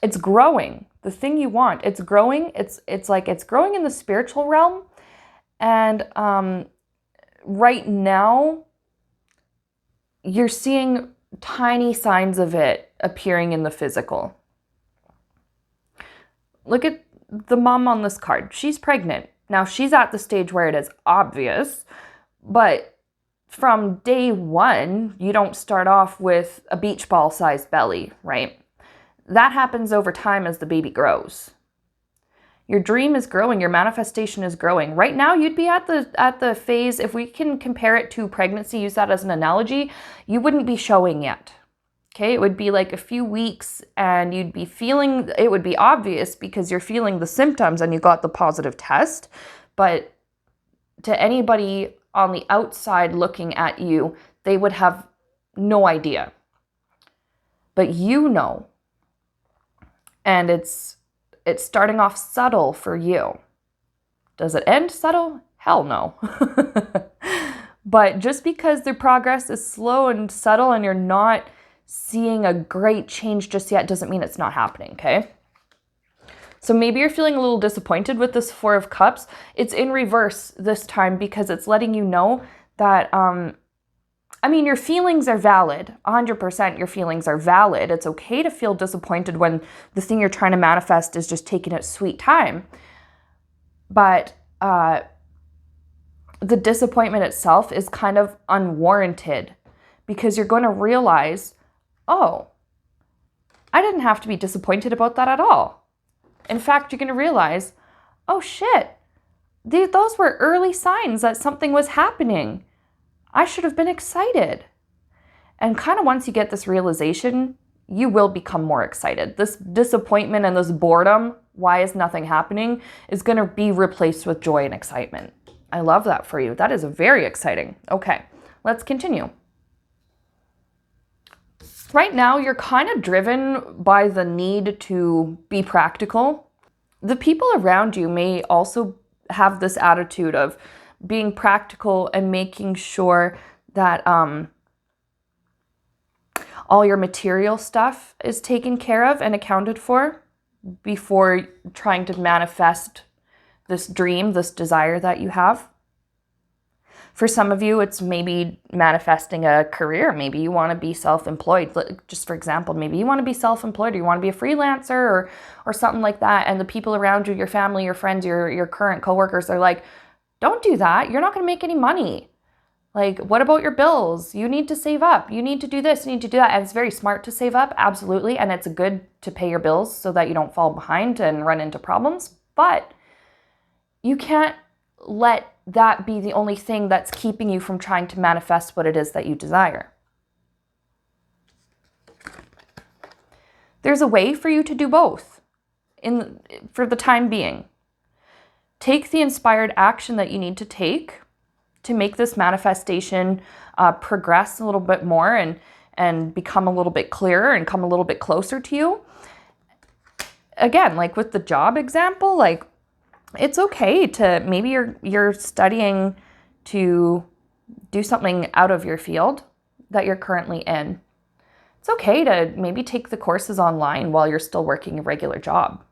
It's growing. The thing you want, it's growing. It's like it's growing in the spiritual realm. And right now, you're seeing tiny signs of it appearing in the physical. Look at the mom on this card. She's pregnant. Now, she's at the stage where it is obvious, but from day one, you don't start off with a beach ball sized belly, right? That happens over time as the baby grows. Your dream is growing, your manifestation is growing. Right now, you'd be at the phase, if we can compare it to pregnancy, use that as an analogy, you wouldn't be showing yet. Okay, it would be like a few weeks and you'd be feeling, it would be obvious because you're feeling the symptoms and you got the positive test. But to anybody on the outside looking at you, they would have no idea. But you know. And it's starting off subtle for you. Does it end subtle? Hell no. But just because the progress is slow and subtle and you're not seeing a great change just yet doesn't mean it's not happening, okay? So maybe you're feeling a little disappointed with this Four of Cups. It's in reverse this time because it's letting you know that, your feelings are valid. 100% your feelings are valid. It's okay to feel disappointed when the thing you're trying to manifest is just taking its sweet time. But the disappointment itself is kind of unwarranted because you're going to realize, oh, I didn't have to be disappointed about that at all. In fact, you're going to realize, oh shit, those were early signs that something was happening. I should have been excited. And kind of once you get this realization, you will become more excited. This disappointment and this boredom, why is nothing happening, is going to be replaced with joy and excitement. I love that for you. That is very exciting. Okay, let's continue. Right now, you're kind of driven by the need to be practical. The people around you may also have this attitude of being practical and making sure that all your material stuff is taken care of and accounted for before trying to manifest this dream, this desire that you have. For some of you, it's maybe manifesting a career. Maybe you want to be self-employed. Just for example, maybe you want to be self-employed or you want to be a freelancer or something like that. And the people around you, your family, your friends, your current coworkers, they're like, don't do that. You're not going to make any money. Like, what about your bills? You need to save up. You need to do this. You need to do that. And it's very smart to save up. Absolutely. And it's good to pay your bills so that you don't fall behind and run into problems. But you can't let that be the only thing that's keeping you from trying to manifest what it is that you desire. There's a way for you to do both for the time being. Take the inspired action that you need to take to make this manifestation progress a little bit more and become a little bit clearer and come a little bit closer to you. Again, like with the job example, like it's okay to, maybe you're studying to do something out of your field that you're currently in. It's okay to maybe take the courses online while you're still working a regular job.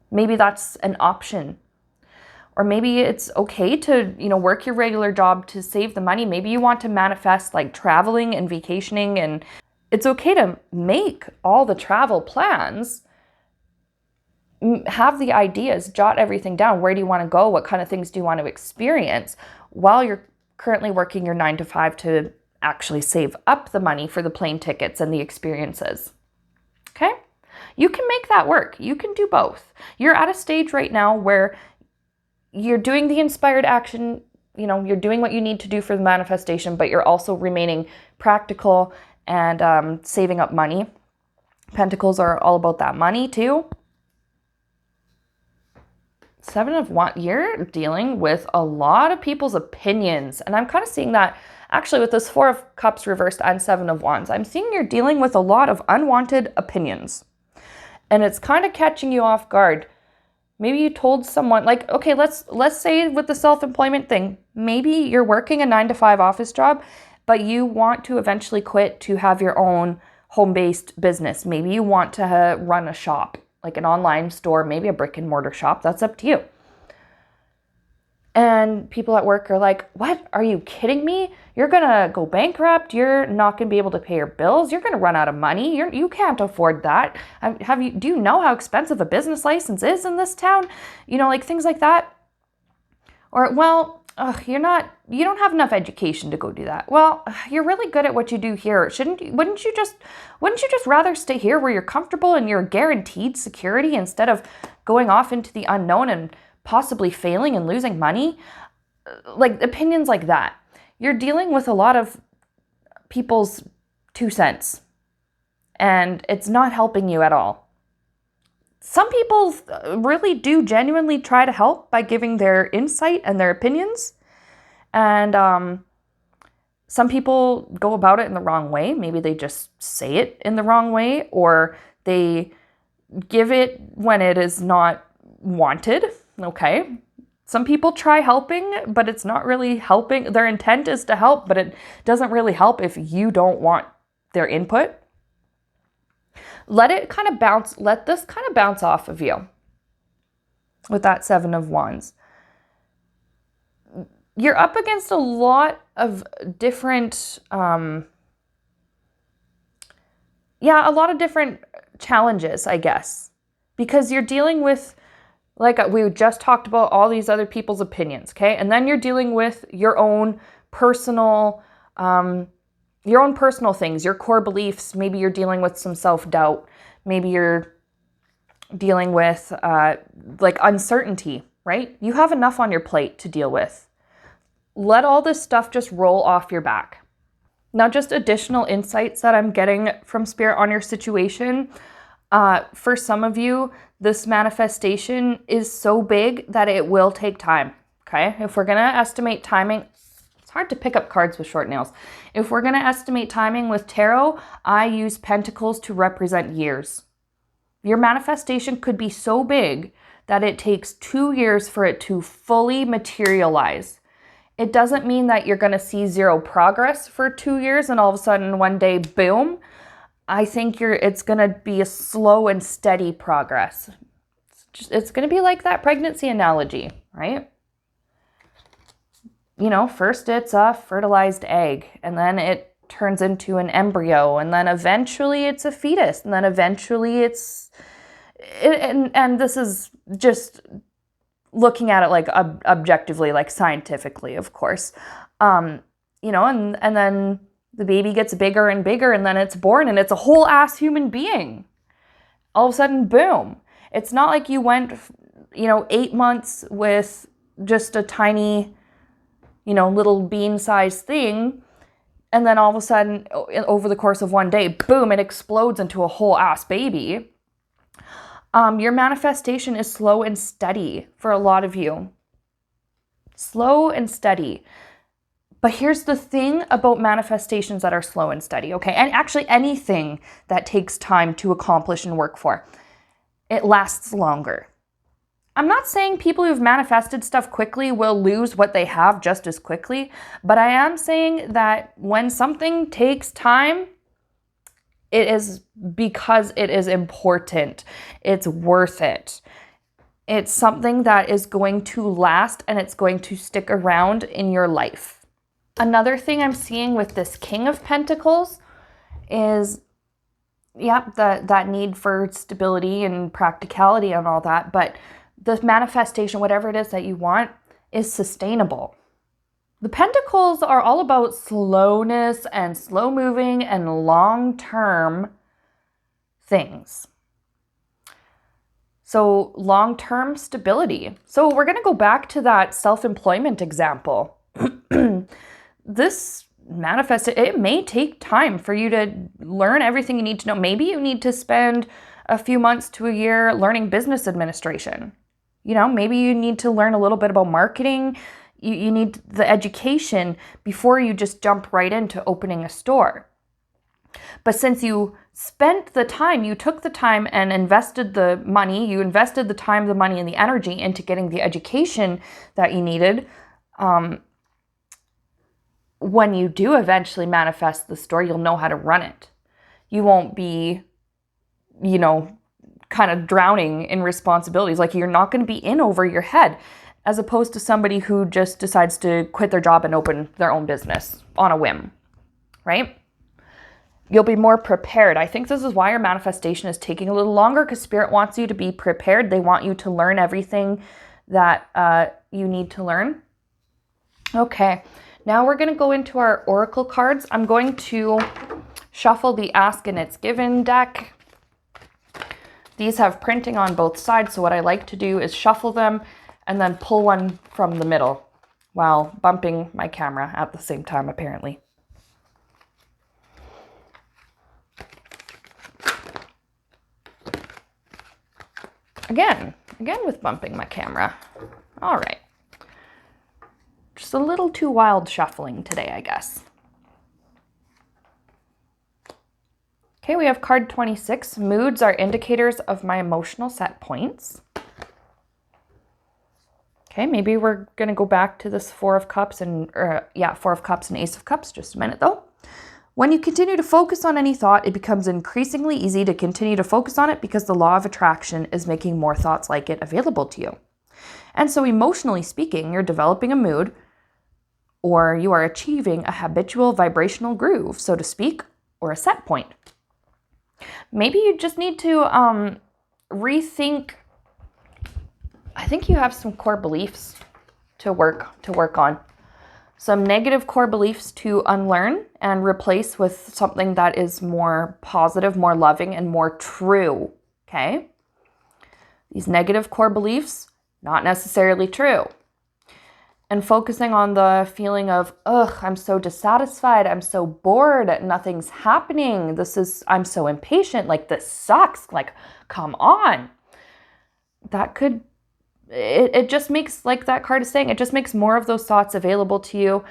Maybe that's an option. Or maybe it's okay to, work your regular job to save the money. Maybe you want to manifest like traveling and vacationing, and it's okay to make all the travel plans, have the ideas, jot everything down. Where do you want to go? What kind of things do you want to experience while you're currently working your 9 to 5 to actually save up the money for the plane tickets and the experiences? Okay? You can make that work. You can do both. You're at a stage right now where you're doing the inspired action, you're doing what you need to do for the manifestation, but you're also remaining practical and saving up money. Pentacles are all about that money too. 7 of Wands, you're dealing with a lot of people's opinions. And I'm kind of seeing that actually with this 4 of Cups reversed and 7 of Wands. I'm seeing you're dealing with a lot of unwanted opinions. And it's kind of catching you off guard. Maybe you told someone, like, okay, let's say with the self-employment thing, maybe you're working a 9 to 5 office job, but you want to eventually quit to have your own home-based business. Maybe you want to run a shop, like an online store, maybe a brick and mortar shop. That's up to you. And people at work are like, what? Are you kidding me? You're going to go bankrupt. You're not going to be able to pay your bills. You're going to run out of money. You can't afford that. Do you know how expensive a business license is in this town? Like things like that. Or, well, you don't have enough education to go do that. Well, you're really good at what you do here. Wouldn't you just rather stay here where you're comfortable and you're guaranteed security instead of going off into the unknown and possibly failing and losing money? Like, opinions like that. You're dealing with a lot of people's 2 cents, and it's not helping you at all. Some people really do genuinely try to help by giving their insight and their opinions, and some people go about it in the wrong way. Maybe they just say it in the wrong way, or they give it when it is not wanted. Okay. Some people try helping, but it's not really helping. Their intent is to help, but it doesn't really help if you don't want their input. Let this kind of bounce off of you with that 7 of Wands. You're up against a lot of different, a lot of different challenges, I guess, because you're dealing with, like we just talked about, all these other people's opinions, okay? And then you're dealing with your own personal things, your core beliefs. Maybe you're dealing with some self-doubt. Maybe you're dealing with like uncertainty, right? You have enough on your plate to deal with. Let all this stuff just roll off your back. Now, just additional insights that I'm getting from Spirit on your situation. For some of you, this manifestation is so big that it will take time, okay? If we're going to estimate timing, it's hard to pick up cards with short nails. If we're going to estimate timing with tarot, I use pentacles to represent years. Your manifestation could be so big that it takes 2 years for it to fully materialize. It doesn't mean that you're going to see zero progress for 2 years and all of a sudden one day, boom. I think it's going to be a slow and steady progress. It's going to be like that pregnancy analogy, right? You know, first it's a fertilized egg, and then it turns into an embryo, and then eventually it's a fetus, and then eventually and this is just looking at it like objectively, like scientifically, of course. And then the baby gets bigger and bigger, and then it's born, and it's a whole ass human being. All of a sudden, boom. It's not like you went, 8 months with just a tiny, little bean-sized thing, and then all of a sudden, over the course of one day, boom, it explodes into a whole ass baby. Your manifestation is slow and steady for a lot of you. Slow and steady. But here's the thing about manifestations that are slow and steady, okay? And actually anything that takes time to accomplish and work for, it lasts longer. I'm not saying people who've manifested stuff quickly will lose what they have just as quickly, but I am saying that when something takes time, it is because it is important. It's worth it. It's something that is going to last and it's going to stick around in your life. Another thing I'm seeing with this King of Pentacles is, that need for stability and practicality and all that, but the manifestation, whatever it is that you want, is sustainable. The Pentacles are all about slowness and slow moving and long-term things. So long-term stability. So we're going to go back to that self-employment example. This it may take time for you to learn everything you need to know. Maybe you need to spend a few months to a year learning business administration. Maybe you need to learn a little bit about marketing. You need the education before you just jump right into opening a store. But since you spent the time, you took the time and invested the money, you invested the time, the money, and the energy into getting the education that you needed, when you do eventually manifest the store, you'll know how to run it. You won't be, kind of drowning in responsibilities. Like, you're not going to be in over your head, as opposed to somebody who just decides to quit their job and open their own business on a whim, right? You'll be more prepared. I think this is why your manifestation is taking a little longer, because Spirit wants you to be prepared. They want you to learn everything that you need to learn Okay, now we're going to go into our oracle cards. I'm going to shuffle the Ask and It's Given deck. These have printing on both sides, so what I like to do is shuffle them and then pull one from the middle while bumping my camera at the same time, apparently. Again with bumping my camera. All right. Just a little too wild shuffling today, I guess. Okay, we have card 26. Moods are indicators of my emotional set points. Okay, maybe we're going to go back to this Four of Cups and Ace of Cups. Just a minute, though. When you continue to focus on any thought, it becomes increasingly easy to continue to focus on it because the law of attraction is making more thoughts like it available to you. And so emotionally speaking, you're developing a mood or you are achieving a habitual vibrational groove, so to speak, or a set point. Maybe you just need to rethink. I think you have some core beliefs to work on. Some negative core beliefs to unlearn and replace with something that is more positive, more loving, and more true, okay? These negative core beliefs, not necessarily true. And focusing on the feeling of, I'm so dissatisfied, I'm so bored, nothing's happening, I'm so impatient, like this sucks, like come on. It just makes, like that card is saying, it just makes more of those thoughts available to you.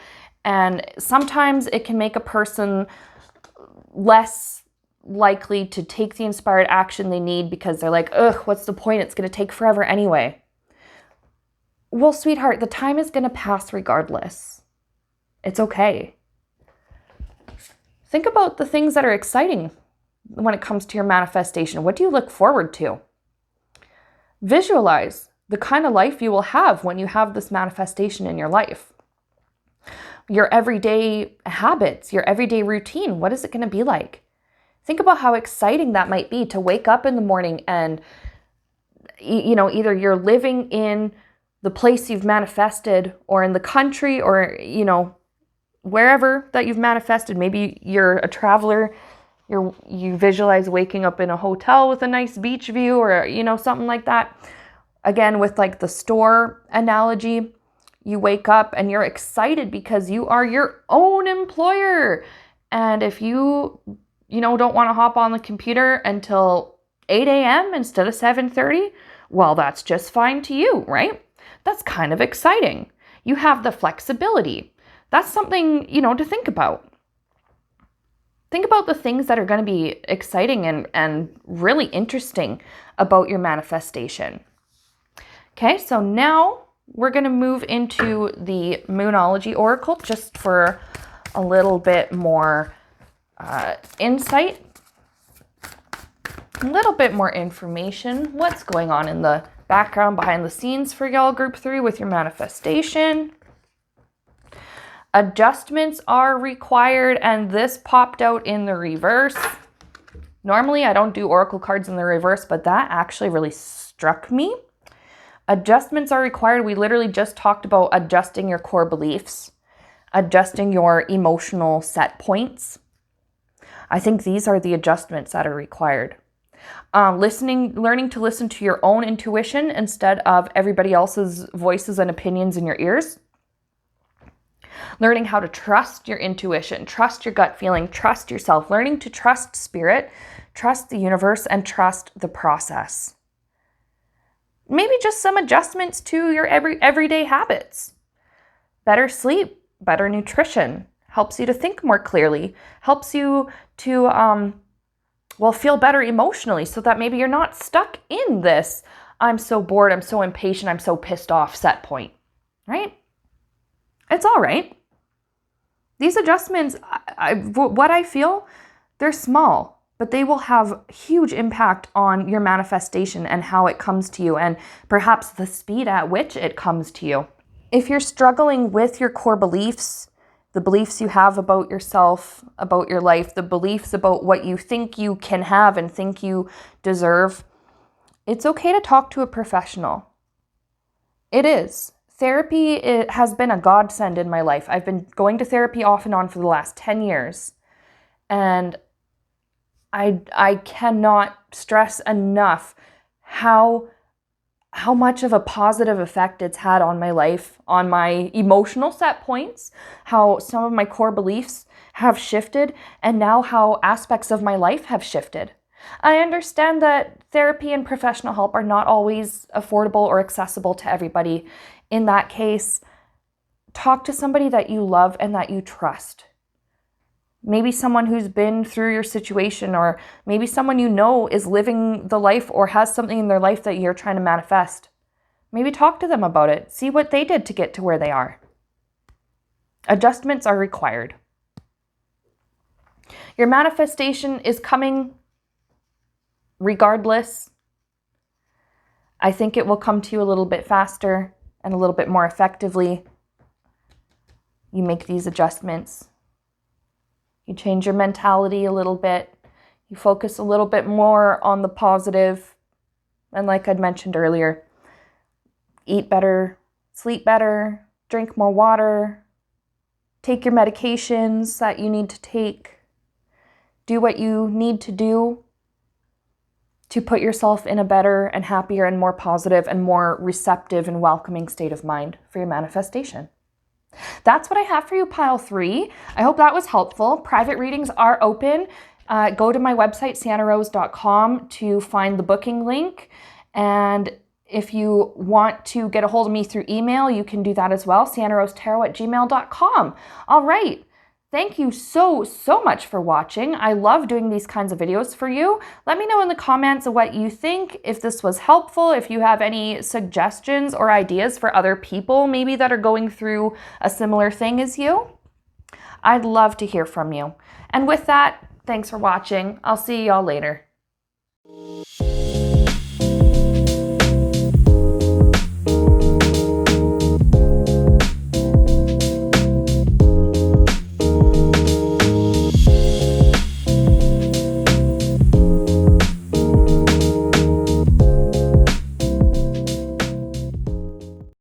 And sometimes it can make a person less likely to take the inspired action they need because they're like, what's the point? It's going to take forever anyway. Well, sweetheart, the time is going to pass regardless. It's okay. Think about the things that are exciting when it comes to your manifestation. What do you look forward to? Visualize the kind of life you will have when you have this manifestation in your life. Your everyday habits, your everyday routine, what is it going to be like? Think about how exciting that might be to wake up in the morning and, either you're living in the place you've manifested or in the country or, wherever that you've manifested. Maybe you're a traveler, you visualize waking up in a hotel with a nice beach view or, something like that. Again, with like the store analogy, you wake up and you're excited because you are your own employer. And if you, don't want to hop on the computer until 8 a.m. instead of 7:30, well, that's just fine to you, right? That's kind of exciting. You have the flexibility. That's something, to think about. Think about the things that are going to be exciting and really interesting about your manifestation. Okay, so now we're going to move into the Moonology Oracle just for a little bit more insight, a little bit more information. What's going on in the background behind the scenes for y'all group 3 with your manifestation? Adjustments are required, and this popped out in the reverse. Normally, I don't do oracle cards in the reverse, but that actually really struck me. Adjustments are required. We literally just talked about adjusting your core beliefs, adjusting your emotional set points. I think these are the adjustments that are required. Learning to listen to your own intuition instead of everybody else's voices and opinions in your ears. Learning how to trust your intuition, trust your gut feeling, trust yourself. Learning to trust spirit, trust the universe, and trust the process. Maybe just some adjustments to your everyday habits. Better sleep, better nutrition, helps you to think more clearly, helps you to feel better emotionally so that maybe you're not stuck in this, I'm so bored, I'm so impatient, I'm so pissed off set point, right? It's all right. These adjustments, what I feel, they're small, but they will have huge impact on your manifestation and how it comes to you and perhaps the speed at which it comes to you. If you're struggling with your core beliefs, the beliefs you have about yourself, about your life, the beliefs about what you think you can have and think you deserve, it's okay to talk to a professional. It is. Therapy has been a godsend in my life. I've been going to therapy off and on for the last 10 years. And I cannot stress enough how much of a positive effect it's had on my life, on my emotional set points, how some of my core beliefs have shifted, and now how aspects of my life have shifted. I understand that therapy and professional help are not always affordable or accessible to everybody. In that case, talk to somebody that you love and that you trust. Maybe someone who's been through your situation, or maybe someone you know is living the life or has something in their life that you're trying to manifest. Maybe talk to them about it. See what they did to get to where they are. Adjustments are required. Your manifestation is coming regardless. I think it will come to you a little bit faster and a little bit more effectively. You make these adjustments. You change your mentality a little bit. You focus a little bit more on the positive. And like I'd mentioned earlier, eat better, sleep better, drink more water, take your medications that you need to take, do what you need to do to put yourself in a better and happier and more positive and more receptive and welcoming state of mind for your manifestation. That's what I have for you, pile 3. I hope that was helpful. Private readings are open. Go to my website, siennarose.com, to find the booking link. And if you want to get a hold of me through email, you can do that as well, siennarosetarot@gmail.com. All right. Thank you so much for watching. I love doing these kinds of videos for you. Let me know in the comments what you think, if this was helpful, if you have any suggestions or ideas for other people maybe that are going through a similar thing as you. I'd love to hear from you. And with that, thanks for watching. I'll see y'all later.